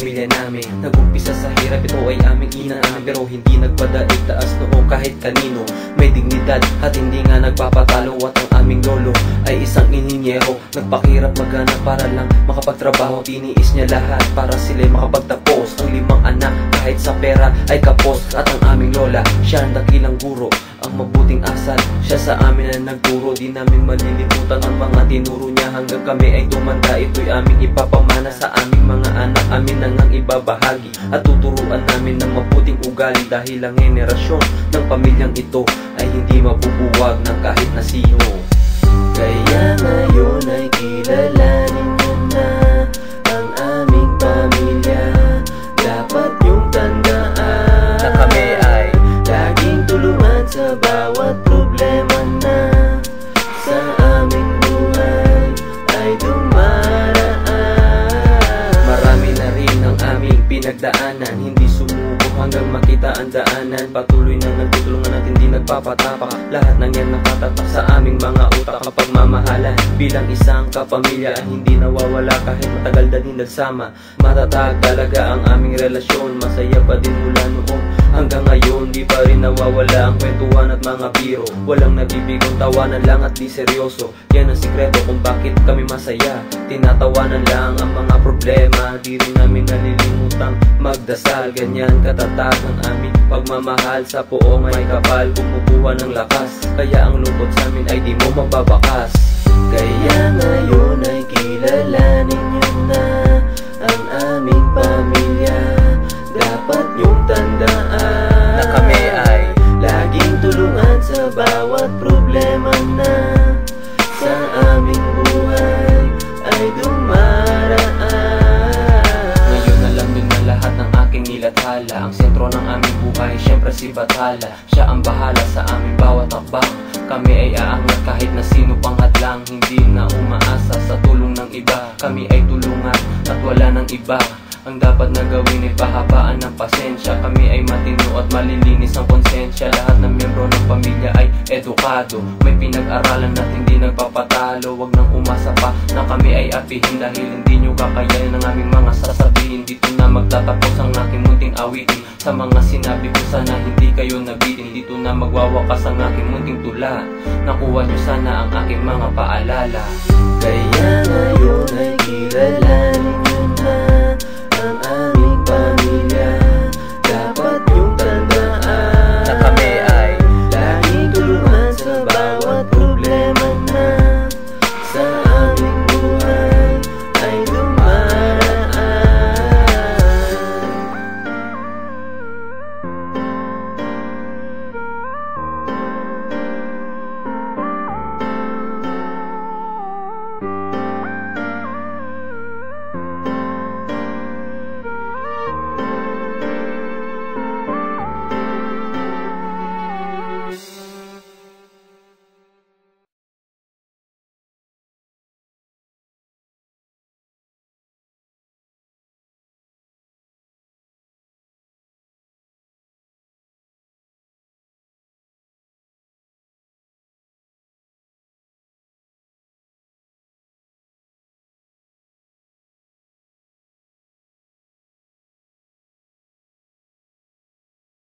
pamilya namin. Nag-umpisa sa hirap, ito ay aming inaamin, pero hindi nagpadaig taas noo kahit kanino. May dignidad at hindi nga nagpapatalo. At ang aming lolo ay isang ininyero, nagpakirap maghanap para lang makapagtrabaho. Tiniis niya lahat para sila'y makapagtapos. Ang 5 anak kahit sa pera ay kapos. At ang aming lola, siya ang dakilang guro, ang mabuting asal, siya sa amin na nagturo. Di namin malilimutan ang mga tinuro niya hanggang kami ay tumanda. Ito'y aming ipapamana sa aming mga anak, amin na ngang ibabahagi at tuturuan namin ng mabuting ugali. Dahil ang henerasyon ng pamilyang ito ay hindi mabubuwag ng kahit na sino. Kaya ngayon ay kilalanin niyo na ang aming pamilya. Dapat yung tandaan na kami ay laging tulungan sa bawat problema na sa aming buhay ay dumaraan. Marami na rin ang aming pinagdaanan, hindi sumuko hanggang makita ang daanan. Patuloy na nagtutulungan at hindi nagpapatapak, lahat ng yan nakatatak sa aming mga utak. Kapag mamahalan bilang isang kapamilya ay hindi nawawala kahit matagal na din nagsama. Matatag talaga ang aming relasyon, masaya pa din mula noon hanggang ngayon. Di pa rin nawawala ang kwentuhan at mga biro, walang nabibigong tawanan lang at di seryoso. Yan ang sikreto kung bakit kami masaya, tinatawanan lang ang mga problema. Di rin namin nalilimutang magdasal, ganyan katatag ang aming pagmamahal. Sa poong may kapal, kumukuha ng lakas, kaya ang lungkot sa amin ay di mo mababakas. Kaya ngayon ay kilalanin niyo na ang aming pamilya. Dapat yung tandaan na kami ay laging tulungan sa bawat problema na sa aming buhay ay dumaraan. Ngayon alam nyo na lahat ng aking nilathala, ang sentro ng aming buhay syempre si Bathala. Siya ang bahala sa aming bawat akbang, kami ay aangat kahit na sino pang hadlang. Hindi na umaasa sa tulong ng iba, kami ay tulungan at wala ng iba. Ang dapat na gawin ay pahabaan ng pasensya, kami ay matino at malilinis ang konsensya. Lahat ng miyembro ng pamilya ay edukado, may pinag-aralan at hindi nagpapatalo. Wag nang umasa pa na kami ay apihin, dahil hindi nyo kakayanin ang aming mga sasabihin. Dito na magtatapos ang aking munting awitin, sa mga sinabi ko sana hindi kayo nabitin. Dito na magwawakas ang aking munting tula, nakuha nyo sana ang aking mga paalala. Kaya ngayon ay kilala